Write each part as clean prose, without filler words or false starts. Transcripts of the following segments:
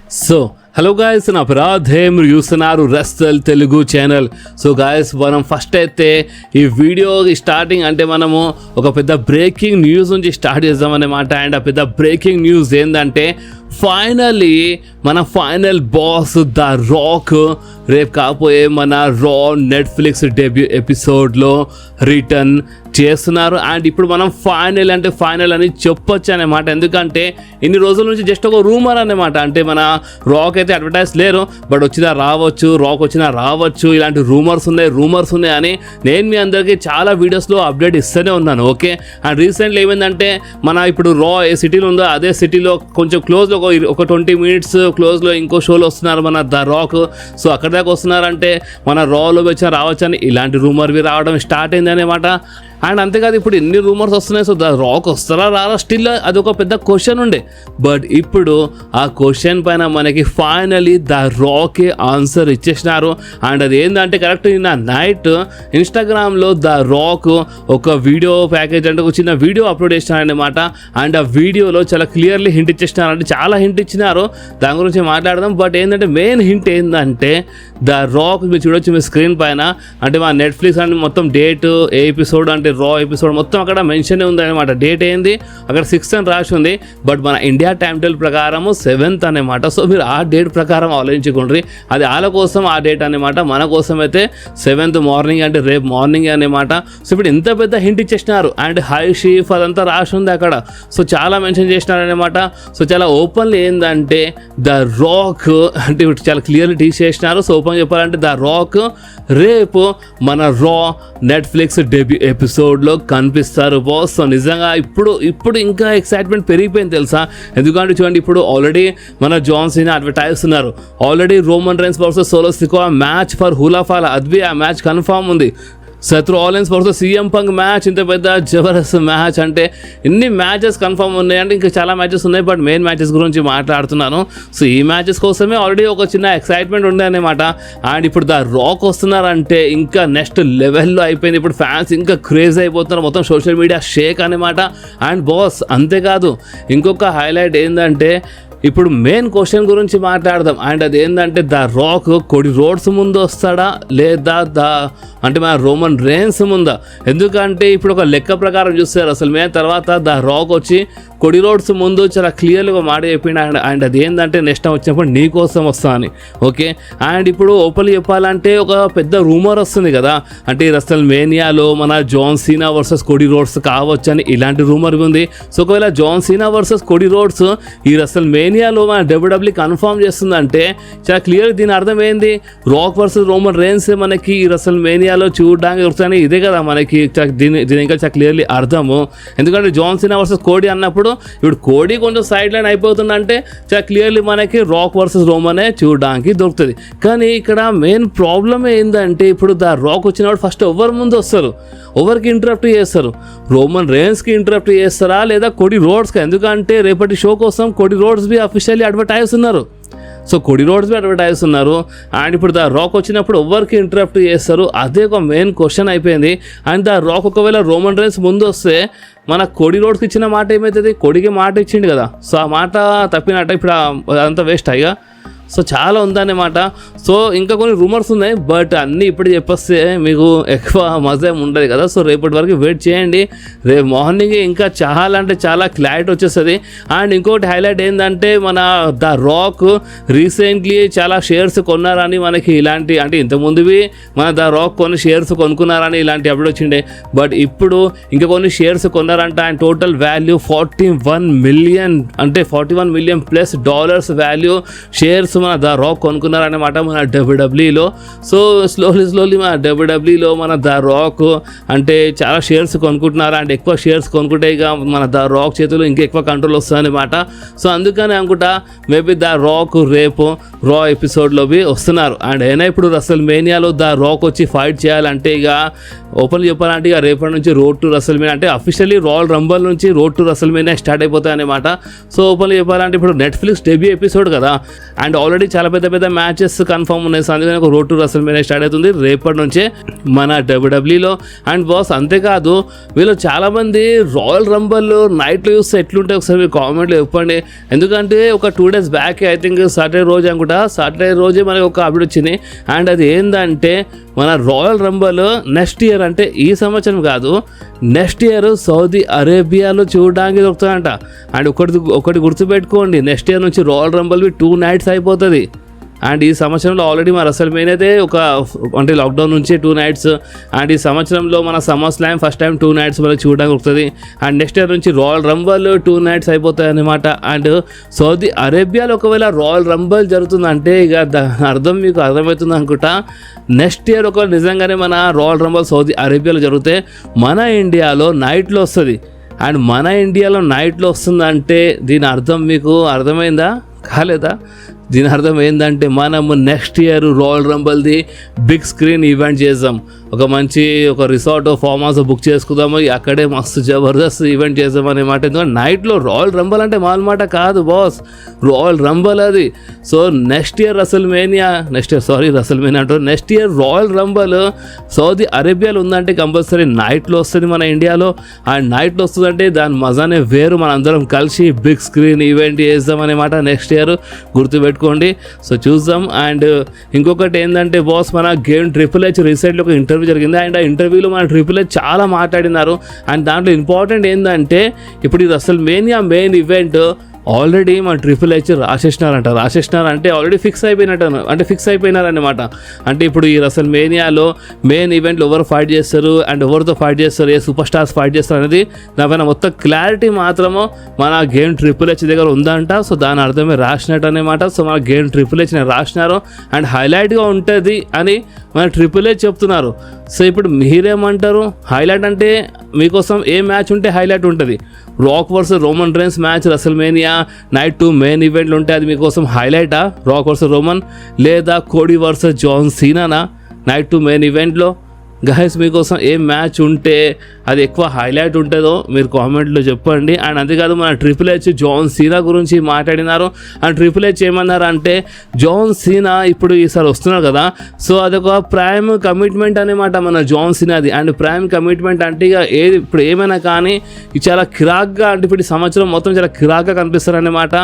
So hello guys, నా అపరాధే మీరు చూస్తున్నారు wrestle Telugu channel. So guys, మనం ఫస్ట్ అయితే ఈ వీడియో స్టార్టింగ్ అంటే మనము ఒక పెద్ద బ్రేకింగ్ న్యూస్ నుంచి స్టార్ట్ చేద్దామన్నమాట. అండ్ ఆ పెద్ద బ్రేకింగ్ న్యూస్ ఏంటంటే ఫైనలీ మన ఫైనల్ బాస్ ద రాక్ రేపు కాకపోయే మన రా నెట్ఫ్లిక్స్ డెబ్యూ ఎపిసోడ్లో రిటర్న్ చేస్తున్నారు. అండ్ ఇప్పుడు మనం ఫైనల్ అని చెప్పొచ్చు అన్నమాట. ఎందుకంటే ఇన్ని రోజుల నుంచి జస్ట్ ఒక రూమర్ అన్నమాట. అంటే మన రాక్ అయితే అడ్వర్టైజ్ లేరు, బట్ వచ్చినా రావచ్చు, రాక్ వచ్చినా రావచ్చు, ఇలాంటి రూమర్స్ ఉన్నాయి అని నేను మీ అందరికీ చాలా వీడియోస్లో అప్డేట్ ఇస్తూనే ఉన్నాను. ఓకే, అండ్ రీసెంట్లీ ఏమైందంటే మన ఇప్పుడు రా ఏ సిటీలో ఉందో అదే సిటీలో కొంచెం క్లోజ్లో ఒక 20 minutes క్లోజ్లో ఇంకో షోలో వస్తున్నారు మన ద రాక్. సో అక్కడ దాకా వస్తున్నారంటే మన రాలో వచ్చిన రావచ్చని ఇలాంటి రూమర్వి రావడం స్టార్ట్ అయింది అనమాట. అండ్ అంతేకాదు ఇప్పుడు ఎన్ని రూమర్స్ వస్తున్నాయి. సో ద రాక్ వస్తారా రారా స్టిల్ అది ఒక పెద్ద క్వశ్చన్ ఉండే. బట్ ఇప్పుడు ఆ క్వశ్చన్ పైన మనకి ఫైనలీ ద రాకే ఆన్సర్ ఇచ్చేసినారు. అండ్ అది ఏంటంటే కరెక్ట్ నిన్న నైట్ ఇన్స్టాగ్రామ్లో ద రాక్ ఒక వీడియో ప్యాకేజ్ అంటే ఒక చిన్న వీడియో అప్లోడ్ చేసినారనమాట. అండ్ ఆ వీడియోలో చాలా క్లియర్లీ హింట్ ఇచ్చేసినారంటే చాలా హింట్ ఇచ్చినారు, దాని గురించి మాట్లాడదాం. బట్ ఏంటంటే మెయిన్ హింట్ ఏంటంటే ద రాక్ మీరు చూడొచ్చు మీ స్క్రీన్ పైన, అంటే మా నెట్ఫ్లిక్స్ అని మొత్తం డేట్ ఏ ఎపిసోడ్ అంటే రా ఎపిసోడ్ మొత్తం అక్కడ మెన్షన్ ఉంది అనమాట. డేట్ ఏంది అక్కడ 6th అని రాసి ఉంది, బట్ మన ఇండియా టైం టేబుల్ ప్రకారము 7th అనమాట. సో మీరు ఆ డేట్ ప్రకారం ఆలోచించుకోండి, అది వాళ్ళ కోసం ఆ డేట్ అనమాట, మన కోసం అయితే 7th మార్నింగ్ అంటే రేపు మార్నింగ్ అనమాట. సో ఇప్పుడు ఇంత పెద్ద హింట్ ఇచ్చేసినారు. అండ్ హై షీఫ్ అదంతా రాసి ఉంది అక్కడ. సో చాలా మెన్షన్ చేసినారనమాట. సో చాలా ఓపెన్లీ ఏంటంటే ద రాక్ అంటే చాలా క్లియర్లీ టీచ్ చేసినారు. సో ఓపెన్ చెప్పాలంటే ద రాక్ రేపు మన రా నెట్ఫ్లిక్స్ డెబ్యూ ఎపిసోడ్లో కనిపిస్తారు బాస్. సో నిజంగా ఇప్పుడు ఇంకా ఎక్సైట్మెంట్ పెరిగిపోయింది తెలుసా. ఎందుకంటే చూడండి ఇప్పుడు ఆల్రెడీ మన జాన్ సీనా అడ్వర్టైజ్ ఉన్నారు, already Roman Reigns versus Solo Sikoa match for Ula Fala అది ఆ మ్యాచ్ కన్ఫర్మ్ ఉంది. Seth Rollins versus CM Punk match, ఇంత పెద్ద జబర్దస్త్ మ్యాచ్, అంటే ఇన్ని మ్యాచెస్ కన్ఫర్మ్ ఉన్నాయి. అంటే ఇంకా చాలా మ్యాచెస్ ఉన్నాయి, బట్ మెయిన్ మ్యాచెస్ గురించి మాట్లాడుతున్నాను. సో ఈ మ్యాచెస్ కోసమే ఆల్రెడీ ఒక చిన్న ఎక్సైట్మెంట్ ఉండే అనమాట. అండ్ ఇప్పుడు ద రాక్ వస్తున్నారంటే ఇంకా నెక్స్ట్ లెవెల్లో అయిపోయింది. ఇప్పుడు ఫ్యాన్స్ ఇంకా క్రేజ్ అయిపోతున్నారు, మొత్తం సోషల్ మీడియా షేక్ అనమాట. అండ్ బాస్ అంతేకాదు ఇంకొక హైలైట్ ఏంటంటే ఇప్పుడు మెయిన్ క్వశ్చన్ గురించి మాట్లాడదాం. అండ్ అది ఏంటంటే ద రాక్ కొడి రోడ్స్ ముందు వస్తాడా లేదా అంటే మన రోమన్ రేన్స్ ముందా. ఎందుకంటే ఇప్పుడు ఒక లెక్క ప్రకారం చూస్తారు అసలు మేము తర్వాత ద రాక్ వచ్చి కొడి రోడ్స్ ముందు చాలా క్లియర్గా మాట చెప్పిండు. అండ్ అది ఏంటంటే నెక్స్ట్ వచ్చినప్పుడు నీ కోసం వస్తా అని. ఓకే, అండ్ ఇప్పుడు ఓపెన్ చెప్పాలంటే ఒక పెద్ద రూమర్ వస్తుంది కదా, అంటే రసల్ మేనియాలో మన John Cena versus Cody Rhodes కావచ్చు అని ఇలాంటి రూమర్ ఉంది. సో ఒకవేళ John Cena versus Cody Rhodes ఈ రసల్ మేనియాలో మన WWE కన్ఫర్మ్ చేస్తుందంటే చాలా క్లియర్ దీని అర్థం ఏంది, రాక్ వర్సెస్ రోమన్ రేన్స్ మనకి ఈ రసల్ మేనియాలో చూడడానికి దొరుకుతాయని ఇదే కదా మనకి దీని ఇంకా చాలా క్లియర్లీ అర్థము. ఎందుకంటే జాన్ సీనా వర్సెస్ కోడి అన్నప్పుడు ఇప్పుడు కోడి కొంచెం సైడ్ లైన్ అయిపోతుందంటే చాలా క్లియర్లీ మనకి రాక్ వర్సెస్ రోమనే చూడడానికి దొరుకుతుంది. కానీ ఇక్కడ మెయిన్ ప్రాబ్లం ఏంటంటే ఇప్పుడు ద రాక్ వచ్చినప్పుడు ఫస్ట్ ఎవరి ముందు వస్తారు, ఎవరికి ఇంటరప్ట్ చేస్తారు, రోమన్ రేన్స్కి ఇంటరప్ట్ చేస్తారా లేదా కొడి రోడ్స్కి. ఎందుకంటే రేపటి షో కోసం Cody Rhodes be officially advertise ఉన్నారు. So Cody Rhodes be advertise ఉన్నారు. అండ్ ఇప్పుడు ద రాక్ వచ్చినప్పుడు ఎవరికి ఇంటరప్ట్ చేస్తారు, అదే ఒక మెయిన్ క్వశ్చన్ అయిపోయింది. అండ్ ద రాక్ ఒకవేళ రోమన్ రేన్స్ ముందు వస్తే మన కొడి రోడ్స్కి ఇచ్చిన మాట ఏమవుతుంది, కొడికి మాట ఇచ్చిండు కదా, సో ఆ మాట తప్పినట్ట ఇప్పుడు అదంతా వేస్ట్ అయ్యా. సో చాలా ఉందన్నమాట. సో ఇంకా కొన్ని రూమర్స్ ఉన్నాయి, బట్ అన్నీ ఇప్పుడు చెప్పేస్తే మీకు ఎక్కువ మజా ఉండదు కదా. సో రేపటి వరకు వెయిట్ చేయండి, రేపు మార్నింగ్ ఇంకా చాలా అంటే చాలా క్లారిటీ వచ్చేస్తుంది. అండ్ ఇంకోటి హైలైట్ ఏంటంటే మన ద రాక్ రీసెంట్లీ చాలా షేర్స్ కొన్నారని మనకి ఇలాంటి అంటే ఇంతకుముందువి మన ద రాక్ కొన్ని షేర్స్ కొనుక్కున్నారని ఇలాంటి అప్డేట్ వచ్చిండే. బట్ ఇప్పుడు ఇంకా కొన్ని షేర్స్ కొన్నారంట. అండ్ టోటల్ వాల్యూ 41 మిలియన్ అంటే $41 మిలియన్ ప్లస్ వాల్యూ షేర్స్ మన ద రాక్ కొనుక్కున్నారనమాట మన WWEలో. సో స్లోలీ మన WWEలో మన ద రాక్ అంటే చాలా షేర్స్ కొనుక్కుంటున్నారు. అండ్ ఎక్కువ షేర్స్ కొనుక్కుంటే ఇక మన ద రాక్ చేతులు ఇంకా ఎక్కువ కంట్రోల్ వస్తుందన్నమాట. సో అందుకని అనుకుంటా మేబీ ద రాక్ రేపు రా ఎపిసోడ్లో వస్తున్నారు. అండ్ అయినా ఇప్పుడు రసల్ మేనియాలో ద రాక్ వచ్చి ఫైట్ చేయాలంటే ఇక ఓపెన్ చెప్పాలంటే ఇక రేపటి నుంచి రోడ్ టు రసల్ మేనియా అంటే అఫీషియల్లీ రాయల్ రంబల్ నుంచి road to Russell mania start అయిపోతాయి అనమాట. సో ఓపెన్ చెప్పాలంటే ఇప్పుడు నెట్ఫ్లిక్స్ డెబ్యూ ఎపిసోడ్ కదా. అండ్ ఆల్రెడీ చాలా పెద్ద పెద్ద మ్యాచెస్ కన్ఫర్మ్ ఉన్నాయి. సో అందుకని ఒక రోడ్ టు రెస్ల్మేనియా స్టార్ట్ అవుతుంది రేపటి నుంచే మన డబ్ల్యూడబ్ల్యూలో. అండ్ బాస్ అంతేకాదు వీళ్ళు చాలామంది రాయల్ రంబల్ నైట్లో చూస్తే ఎట్లుంటే ఒకసారి మీరు కామెంట్లో చెప్పండి. ఎందుకంటే ఒక 2 days back I think Saturday రోజు అనుకుంటా, సాటర్డే రోజే మనకి ఒక అప్డేట్ వచ్చింది. అండ్ అది ఏంటంటే మన రాయల్ రంబల్ నెక్స్ట్ ఇయర్, అంటే ఈ సంవత్సరం కాదు, నెక్స్ట్ ఇయర్ సౌదీ అరేబియాలో చూడడానికి దొరుకుతుందంట. అండ్ ఒకటి గుర్తుపెట్టుకోండి, నెక్స్ట్ ఇయర్ నుంచి రాయల్ రంబల్వి 2 nights అయిపోతుంది. అండ్ ఈ సంవత్సరంలో ఆల్రెడీ మన రెస్ల్మేనియా అయితే అంటే లాక్డౌన్ నుంచి 2 nights. అండ్ ఈ సంవత్సరంలో మన summer slam first time 2 nights మనకి చూడడానికి దొరుకుతుంది. అండ్ నెక్స్ట్ ఇయర్ నుంచి రాయల్ రంబల్ 2 nights అయిపోతాయి అన్నమాట. అండ్ సౌదీ అరేబియాలో ఒకవేళ రాయల్ రంబల్ జరుగుతుందంటే ఇక అర్థం మీకు అర్థమవుతుంది అనుకుంటా. నెక్స్ట్ ఇయర్ ఒకవేళ నిజంగానే మన రాయల్ రంబల్ సౌదీ అరేబియాలో జరిగితే మన ఇండియాలో నైట్లో వస్తుంది. అండ్ మన ఇండియాలో నైట్లో వస్తుందంటే దీని అర్థం మీకు అర్థమైందా కాలేదా? దీని అర్థం ఏంటంటే మనము నెక్స్ట్ ఇయర్ రాయల్ రంబల్ది బిగ్ స్క్రీన్ ఈవెంట్ చేద్దాం. ఒక రిసార్ట్ ఫామ్ హౌస్ బుక్ చేసుకుందాము, అక్కడే మస్తు జబర్దస్త్ ఈవెంట్ చేద్దాం అనమాట. ఎందుకంటే నైట్లో రాయల్ రంబల్ అంటే మాలమాట కాదు బాస్, రాయల్ రంబల్ అది. సో నెక్స్ట్ ఇయర్ రెస్ల్మేనియా అంటారు, next year Royal Rumble Saudi అరేబియాలో ఉందంటే కంపల్సరీ నైట్లో వస్తుంది మన ఇండియాలో. ఆ నైట్లో వస్తుందంటే దాని మజానే వేరు. మన అందరం కలిసి బిగ్ స్క్రీన్ ఈవెంట్ చేద్దాం అనమాట నెక్స్ట్ ఇయర్, గుర్తుపెట్టుకోండి. సో చూద్దాం. అండ్ ఇంకొకటి ఏంటంటే బాస్, మన గేమ్ ట్రిపుల్ హెచ్ రీసెంట్లీ ఒక ఇంటర్వ్యూ జరిగింది. అండ్ ఆ ఇంటర్వ్యూలో మన ట్రిపుల్ హెచ్ చాలా మాట్లాడినారు. అండ్ దాంట్లో ఇంపార్టెంట్ ఏంటంటే ఇప్పుడు ఈ రెస్ల్మేనియా మెయిన్ ఈవెంట్ ఆల్రెడీ మన ట్రిపుల్ హెచ్ రాసేసినారంటే ఆల్రెడీ ఫిక్స్ అయిపోయినారన్నమాట. అంటే ఇప్పుడు ఈ రెస్ల్మేనియాలో మెయిన్ ఈవెంట్లు ఎవరు ఫైట్ చేస్తారు అండ్ ఎవరితో ఫైట్ చేస్తారు, ఏ సూపర్ స్టార్స్ ఫైట్ చేస్తారు అనేది దానిపైన మొత్తం క్లారిటీ మాత్రము మన గేమ్ ట్రిపుల్ హెచ్ దగ్గర ఉందంట. సో దాని అర్థమే రాసినట్టు అనమాట. సో మన గేమ్ ట్రిపుల్ హెచ్ రాసినారు అండ్ హైలైట్గా ఉంటుంది అని మన ట్రిపుల్ హెచ్ చెప్తున్నారు. సో ఇప్పుడు మీరేమంటారు? హైలైట్ అంటే మీకోసం ఏ మ్యాచ్ ఉంటే హైలైట్ ఉంటుంది? Rock versus Roman Reigns match WrestleMania night 2 main ఈవెంట్లు ఉంటే అది మీకోసం హైలైటా? రాక్ వర్సెస్ రోమన్, లేదా కోడీ వర్సెస్ జాన్ సీనానా నైట్ 2 మెయిన్ ఈవెంట్లో? గైస్ మీకోసం ఏ మ్యాచ్ ఉంటే అది ఎక్కువ హైలైట్ ఉంటుందో మీరు కామెంట్లో చెప్పండి. అండ్ అంతేకాదు మన ట్రిపుల్ హెచ్ జాన్ సీనా గురించి మాట్లాడినారు. అండ్ ట్రిపుల్ హెచ్ ఏమన్నారు అంటే జాన్ సీనా ఇప్పుడు ఈసారి వస్తున్నారు కదా, సో అదొక ప్రైమ్ కమిట్మెంట్ అనమాట మన జాన్ సీనాది. అండ్ ప్రైమ్ కమిట్మెంట్ అంటే ఇక ఇప్పుడు ఏమైనా కానీ చాలా కిరాక్గా, అంటే ఇప్పుడు ఈ సంవత్సరం మొత్తం చాలా కిరాక్గా కనిపిస్తారనమాట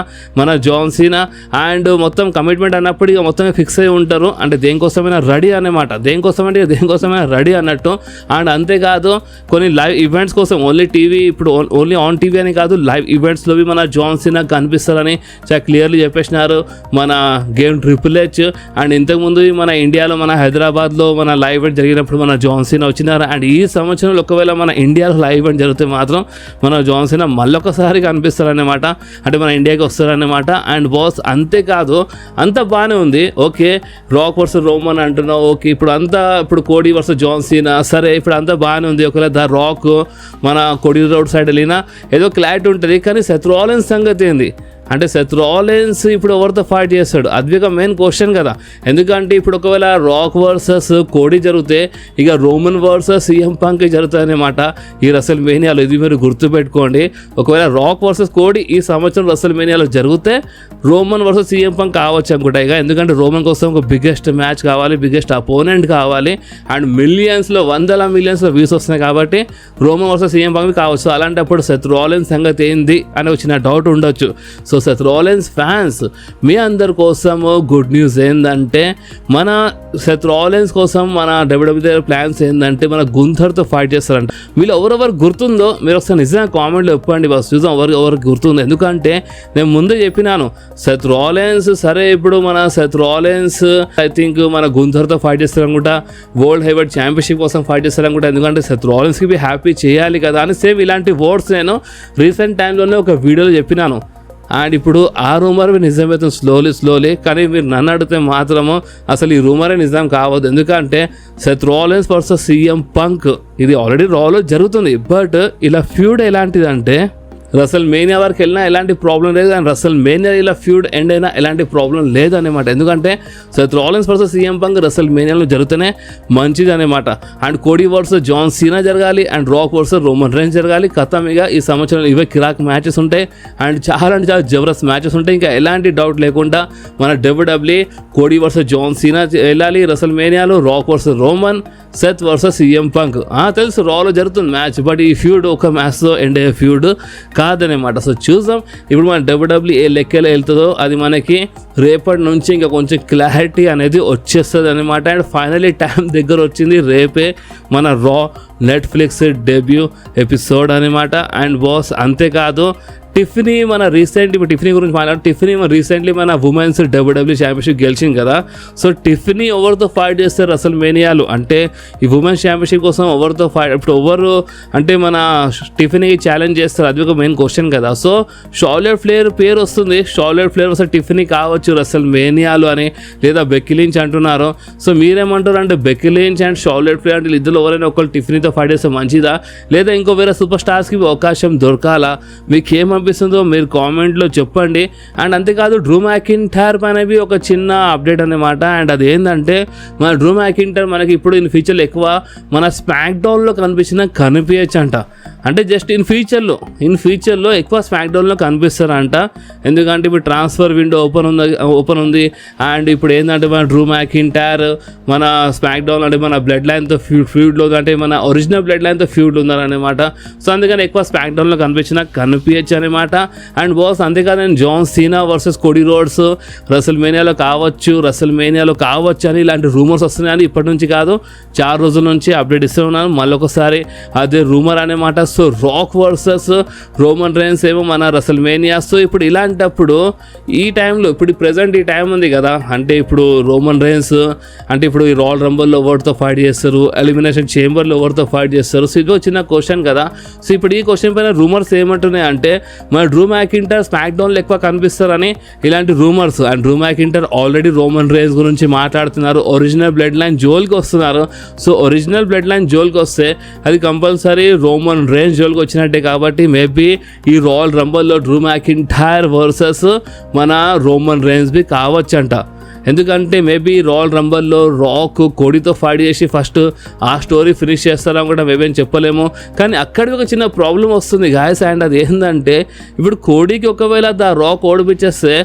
మన జాన్ సీనా. అండ్ మొత్తం కమిట్మెంట్ అన్నప్పుడు ఇక మొత్తం ఫిక్స్ అయి ఉంటారు. అంటే దేనికోసమైనా రెడీ అనమాట, దేనికోసమైనా రెడీ అన్నట్టు. అండ్ అంతేకాదు కొన్ని లైవ్ ఈవెంట్స్ కోసం ఓన్లీ ఆన్ టీవీ అని కాదు, లైవ్ ఈవెంట్స్లోవి మన జాన్ సీనా కనిపిస్తారని చాలా క్లియర్లీ చెప్పేసినారు మన గేమ్ ట్రిపుల్ హెచ్. అండ్ ఇంతకుముందు మన ఇండియాలో మన హైదరాబాద్లో మన లైవ్ ఈవెంట్ జరిగినప్పుడు మన జాన్ సీనా వచ్చినారు. అండ్ ఈ సంవత్సరంలో ఒకవేళ మన ఇండియాలో లైవ్ ఈవెంట్ జరిగితే మాత్రం మన జాన్ సీనా మళ్ళొకసారి కనిపిస్తారన్నమాట, అంటే మన ఇండియాకి వస్తారన్నమాట. అండ్ బాస్ అంతేకాదు అంత బాగానే ఉంది. ఓకే రాక్ వర్సెస్ రోమన్ అంటున్నావు, ఓకే ఇప్పుడు కోడీ వర్సెస్ జాన్ సీనా, సరే ఇప్పుడు అంతా బాగానే ఉంది. ఒకవేళ ద రాక్ మన కోడీ రోడ్ సైడ్ వెళ్ళినా ఏదో క్లారిటీ ఉంటుంది. కానీ సెత్ రాలిన్స్ సంగతి ఏంది అంటే సెత్ రాలిన్స్ ఇప్పుడు ఎవరితో ఫైట్ చేస్తాడు? అది ఒక మెయిన్ క్వశ్చన్ కదా. ఎందుకంటే ఇప్పుడు ఒకవేళ రాక్ వర్సెస్ కోడీ జరిగితే ఇక రోమన్ వర్సెస్ సీఎం పంక్ జరుగుతాయన్నమాట ఈ రెస్ల్మేనియాలో. ఇది మీరు గుర్తుపెట్టుకోండి. ఒకవేళ రాక్ వర్సెస్ కోడీ ఈ సంవత్సరం రెస్ల్మేనియాలో జరిగితే రోమన్ వర్సెస్ సీఎం పంక్ కావచ్చు అనుకుంటా ఇక. ఎందుకంటే రోమన్ కోసం ఒక బిగ్గెస్ట్ మ్యాచ్ కావాలి, బిగ్గెస్ట్ అపోనెంట్ కావాలి. అండ్ వందల మిలియన్స్లో వ్యూస్ వస్తున్నాయి కాబట్టి రోమన్ వర్సెస్ సీఎం పంక్ కావచ్చు. అలాంటప్పుడు సెత్ రాలిన్స్ సంగతి ఏంది అని వచ్చిన డౌట్ ఉండొచ్చు. సో సెత్ రాలిన్స్ ఫ్యాన్స్ మీ అందరి కోసం గుడ్ న్యూస్ ఏంటంటే మన సెత్ రాలిన్స్ కోసం మన డబ్ల్యూడబ్ల్యూఈ ప్లాన్స్ ఏంటంటే మన గుంథర్తో ఫైట్ చేస్తారంట. వీళ్ళు ఎవరెవరు గుర్తుందో మీరు ఒకసారి నిజంగా కామెంట్లో చెప్పండి బస్, చూద్దాం ఎవరికి గుర్తుందో. ఎందుకంటే నేను ముందే చెప్పినాను సెత్ రాలిన్స్, సరే ఇప్పుడు మన సెత్ రాలిన్స్ ఐ థింక్ మన గుంథర్తో ఫైట్ చేస్తారనుకుంటా, వరల్డ్ హెవీవెయిట్ ఛాంపియన్షిప్ కోసం ఫైట్ చేస్తారనుకుంటా. ఎందుకంటే సెత్ రాలిన్స్కి బి హ్యాపీ చేయాలి కదా అని సేమ్ ఇలాంటి వర్డ్స్ నేను రీసెంట్ టైంలోనే ఒక వీడియోలో చెప్పినాను. అండ్ ఇప్పుడు ఆ రూమర్ నిజమవుతుంది స్లోలీ. కానీ మీరు నన్ను అడిగితే మాత్రము అసలు ఈ రూమరే నిజం కావద్దు. ఎందుకంటే Seth Rollins versus CM punk ఇది ఆల్రెడీ రాలో జరుగుతుంది. బట్ ఇలా ఫ్యూడ్ ఎలాంటిదంటే రసల్ మేనియా వరకు వెళ్ళినా ఎలాంటి ప్రాబ్లం లేదు, అండ్ రసల్ మేనియా ఇలా ఫ్యూడ్ ఎండ్ అయినా ఎలాంటి ప్రాబ్లం లేదు అనమాట. ఎందుకంటే Seth Rollins versus CM Punk రసల్ మేనియాలో జరిగితేనే మంచిది అనమాట. And Cody versus John Cena జరగాలి, and Rock versus Roman Reigns జరగాలి. కథమిగా ఈ సంవత్సరం ఇవే కిరాక్ మ్యాచెస్ ఉంటాయి, అండ్ చాలా అంటే చాలా జబర్దస్త్ మ్యాచెస్ ఉంటాయి. ఇంకా ఎలాంటి డౌట్ లేకుండా మన WWE Cody versus John Cena వెళ్ళాలి రసల్ మేనియాలో, Rock versus Roman, Seth versus CM Punk. తెలుసు రాలో జరుగుతుంది మ్యాచ్, బట్ ఈ ఫ్యూడ్ ఒక మ్యాచ్తో ఎండ్ అయ్యే ఫ్యూడ్ కాదనమాట. సో చూద్దాం ఇప్పుడు మన WWE ఏ లెక్కలో వెళ్తుందో, అది మనకి రేపటి నుంచి ఇంకా కొంచెం క్లారిటీ అనేది వచ్చేస్తుంది అనమాట. అండ్ ఫైనలీ టైం దగ్గర వచ్చింది, రేపే మన రా నెట్ఫ్లిక్స్ డెబ్యూ ఎపిసోడ్ అనమాట. అండ్ బాస్ అంతేకాదు టిఫనీ మన ఇప్పుడు టిఫనీ గురించి టిఫనీ రీసెంట్లీ మన ఉమెన్స్ WWE ఛాంపియన్షిప్ గెలిచింది కదా. సో టిఫనీ ఎవరితో ఫైట్ చేస్తారు అసలు మేనియాలు అంటే ఈ ఉమెన్స్ ఛాంపియన్షిప్ కోసం ఎవరితో ఫైట్, ఇప్పుడు ఎవరు అంటే మన టిఫనీకి ఛాలెంజ్ చేస్తారు, అది ఒక మెయిన్ క్వశ్చన్ కదా. సో షార్లెట్ ఫ్లేర్ పేరు వస్తుంది, షార్లెట్ ఫ్లేర్ అసలు టిఫనీ కావచ్చు అసలు మేనియాలు అని, లేదా బెక్కీ లించ్ అంటున్నారు. సో మీరేమంటారు అంటే Becky Lynch and Charlotte Flair అంటే ఇద్దరు ఎవరైనా ఒకళ్ళు టిఫనీతో ఫైట్ చేస్తే మంచిదా, లేదా ఇంకో వేరే సూపర్ స్టార్స్కి అవకాశం దొరకాలా, మీకు ఏమనిపిస్తుందో మీరు కామెంట్లో చెప్పండి. అండ్ అంతేకాదు డ్రూ మ్యాకింటైర్ పైనవి ఒక చిన్న అప్డేట్ అనమాట. అండ్ అది ఏంటంటే మన డ్రూ మ్యాకింటైర్ మనకి ఇప్పుడు ఇన్ ఫ్యూచర్లో ఎక్కువ మన స్మాక్ డౌన్లో కనిపించచ్చు అంట. అంటే జస్ట్ ఇన్ ఫ్యూచర్లో ఎక్కువ స్మాక్ డౌన్లో కనిపిస్తారంట. ఎందుకంటే ఇప్పుడు ట్రాన్స్ఫర్ విండో ఓపెన్ ఉంది. అండ్ ఇప్పుడు ఏంటంటే మన డ్రూ మ్యాకింటైర్ మన స్మాక్ డౌన్ అంటే మన బ్లడ్ లైన్తో ఫ్యూడ్లో అంటే మన ఒరిజినల్ బ్లడ్ లైన్తో ఫ్యూడ్ ఉందన్నమాట. సో అందుకని ఎక్కువ స్మాక్ డౌన్లో కనిపించచ్చు అనమాట. అండ్ బాస్ అంతేకాదు నేను John Cena versus Cody Rhodes రసల్ మేనియాలో కావచ్చు అని ఇలాంటి రూమర్స్ వస్తున్నాయని ఇప్పటి నుంచి కాదు, చాలా రోజుల నుంచి అప్డేట్ ఇస్తూ ఉన్నాను. మళ్ళీ ఒకసారి అదే రూమర్ అనమాట. So rock versus Roman rains ఏమో మన రసల్ మేనియా. సో ఇప్పుడు ఇలాంటప్పుడు ఈ టైంలో ఇప్పుడు ప్రజెంట్ ఈ టైం ఉంది కదా, అంటే ఇప్పుడు రోమన్ రైన్స్ అంటే ఇప్పుడు ఈ రాయల్ రంబల్లో ఎవరితో ఫైట్ చేస్తారు, ఎలిమినేషన్ చేంబర్లో ఎవరితో ఫైట్ చేస్తారు. సో ఇది చిన్న క్వశ్చన్ కదా. సో ఇప్పుడు ఈ క్వశ్చన్ పైన రూమర్స్ ఏమంటున్నాయి అంటే మన డ్రూ మ్యాకింటైర్ స్మాక్ డౌన్లో ఎక్కువ కనిపిస్తారని ఇలాంటి rumours. And Drew McIntyre already Roman rains గురించి మాట్లాడుతున్నారు, ఒరిజినల్ బ్లడ్ లైన్ జోల్కి వస్తున్నారు. సో ఒరిజినల్ బ్లడ్ లైన్ జోల్కి వస్తే అది కంపల్సరీ రోమన్ రైన్స్ జోల్కి వచ్చినట్టే. కాబట్టి మేబీ ఈ రాయల్ రంబల్లో డ్రూ మ్యాకింటైర్ వర్సెస్ మన రోమన్ రైన్స్ బి కావచ్చంట. ఎందుకంటే మేబీ రాయల్ రంబల్లో రాక్ కోడీతో ఫైట్ చేసి ఫస్ట్ ఆ స్టోరీ ఫినిష్ చేస్తారా కూడా మేబీ అని చెప్పలేము. కానీ అక్కడికి ఒక చిన్న ప్రాబ్లం వస్తుంది గాయస్. అండ్ అది ఏంటంటే ఇప్పుడు కోడీకి ఒకవేళ రాక్ ఓడిపించేస్తే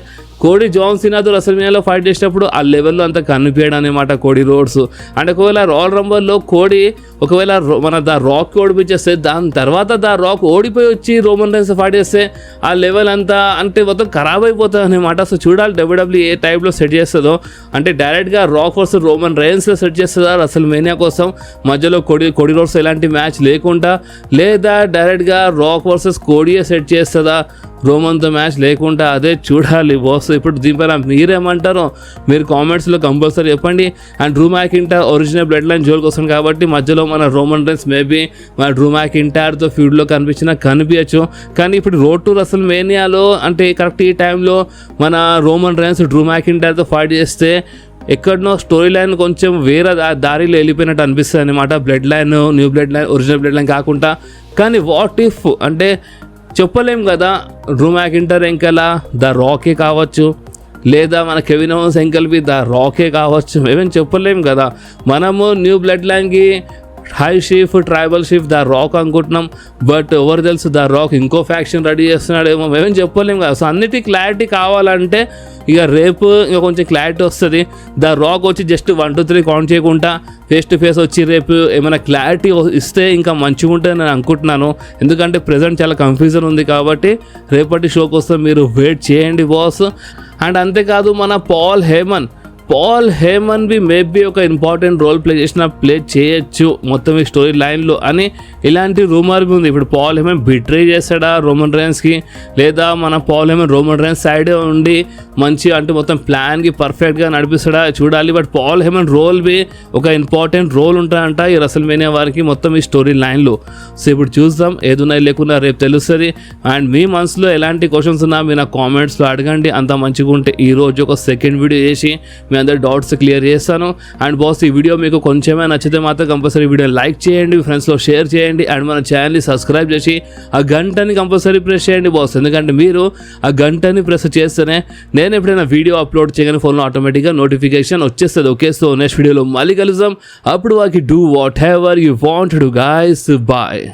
కోడీ జాన్ సీనాతో రసల్మేనియాలో ఫైట్ చేసినప్పుడు ఆ లెవెల్లో అంతా కనిపించడం అనమాట కోడీ రోడ్స్. అండ్ ఒకవేళ రాయల్ రంబల్లో కోడీ ఒకవేళ మన రాక్ ఓడిపించేస్తే దాని తర్వాత రాక్ ఓడిపోయి వచ్చి రోమన్ రైన్స్ ఫైట్ చేస్తే ఆ లెవెల్ అంతా అంటే మొత్తం ఖరాబ్ అయిపోతుంది అనమాట. సో చూడాలి WWE ఏ టైప్లో సెట్ చేస్తుందో, అంటే డైరెక్ట్గా రాక్ వర్సెస్ రోమన్ రైన్స్లో సెట్ చేస్తుందా రసల్మేనియా కోసం, మధ్యలో కోడీ రోడ్స్ ఎలాంటి మ్యాచ్ లేకుండా, లేదా డైరెక్ట్గా రాక్ వర్సెస్ కోడీయే సెట్ చేస్తుందా రోమన్తో మ్యాచ్ లేకుండా, అదే చూడాలి బాస్. ఇప్పుడు దీనిపైన మీరేమంటారో మీరు కామెంట్స్లో కంపల్సరీ చెప్పండి. And Drew McIntyre original blood line జోలికి వస్తుంది కాబట్టి మధ్యలో మన రోమన్ రైన్స్ మేబీ మన డ్రూ మ్యాకింటైర్తో ఫ్యూడ్లో కనిపించచ్చు. కానీ ఇప్పుడు రోడ్ టు రసల్ మేనియాలో అంటే కరెక్ట్ ఈ టైంలో మన రోమన్ రైన్స్ డ్రూ మ్యాకింటైర్తో ఫైట్ చేస్తే ఎక్కడనో స్టోరీ లైన్ కొంచెం వేరే దారిలో వెళ్ళిపోయినట్టు అనిపిస్తుంది అనమాట. Blood line, new blood line, original blood line కాకుండా. కానీ వాట్ ఇఫ్ అంటే చెప్పలేం కదా, డ్రూ మ్యాకింటైర్ ఎంకలా రాకే కావచ్చు, లేదా మన కెవిన్ ఓవెన్స్ ఎంకల్పి రాకే కావచ్చు, ఏమేమి చెప్పలేం కదా. మనము న్యూ బ్లడ్ లైన్కి హై షీఫ్ ట్రైబల్ షీఫ్ రాక్ అనుకుంటున్నాం, బట్ ఎవరు తెలుసు రాక్ ఇంకో ఫ్యాక్షన్ రెడీ చేస్తున్నాడేమో, మేమేం చెప్పలేం కదా. సో అన్నిటికీ క్లారిటీ కావాలంటే ఇక రేపు ఇంకా కొంచెం క్లారిటీ వస్తుంది. రాక్ వచ్చి జస్ట్ 1 2 3 కౌంట్ చేయకుండా ఫేస్ టు ఫేస్ వచ్చి రేపు ఏమైనా క్లారిటీ ఇస్తే ఇంకా మంచిగా ఉంటుంది నేను అనుకుంటున్నాను. ఎందుకంటే ప్రజెంట్ చాలా కన్ఫ్యూజన్ ఉంది కాబట్టి రేపటి షో కోసం మీరు వెయిట్ చేయండి బాస్. అండ్ అంతేకాదు మన పాల్ హేమన్ బి మేబీ ఒక ఇంపార్టెంట్ రోల్ ప్లే చేయొచ్చు మొత్తం ఈ స్టోరీ లైన్లో అని ఇలాంటి రూమర్ ఉంది. ఇప్పుడు పాల్ హేమన్ బిట్రే చేస్తాడా రోమన్ రైన్స్కి, లేదా మన Paul Heyman Roman Reigns side ఉండి మంచి అంటే మొత్తం ప్లాన్కి పర్ఫెక్ట్గా నడిపిస్తాడా చూడాలి. బట్ పాల్ హేమన్ రోల్ బి ఒక ఇంపార్టెంట్ రోల్ ఉంటాయంట ఈ రసల్మేనియా వారికి మొత్తం ఈ స్టోరీ లైన్లో. సో ఇప్పుడు చూద్దాం, ఏదున్నా లేకున్నా రేపు తెలుస్తుంది. అండ్ మీ మనసులో ఎలాంటి క్వశ్చన్స్ ఉన్నా మీరు నా కామెంట్స్లో అడగండి. అంత మంచిగా ఉంటే ఈరోజు ఒక సెకండ్ వీడియో చేసి మీ అందరి డౌట్స్ క్లియర్ చేస్తాను. అండ్ బాస్ ఈ వీడియో మీకు కొంచెమే నచ్చితే మాత్రం కంపల్సరీ వీడియో లైక్ చేయండి, ఫ్రెండ్స్లో షేర్ చేయండి. చేయండి అండ్ మన ఛానల్ని సబ్స్క్రైబ్ చేసి ఆ గంటని కంపల్సరీ ప్రెస్ చేయండి బాస్. ఎందుకంటే మీరు ఆ గంటని ప్రెస్ చేస్తేనే నేను ఎప్పుడైనా వీడియో అప్లోడ్ చేయగానే ఫోన్లో ఆటోమేటిక్గా నోటిఫికేషన్ వచ్చేస్తుంది. ఓకే, సో నెక్స్ట్ వీడియోలో మళ్ళీ కలుద్దాం. అప్పుడు వాకి do whatever you want to guys. Bye.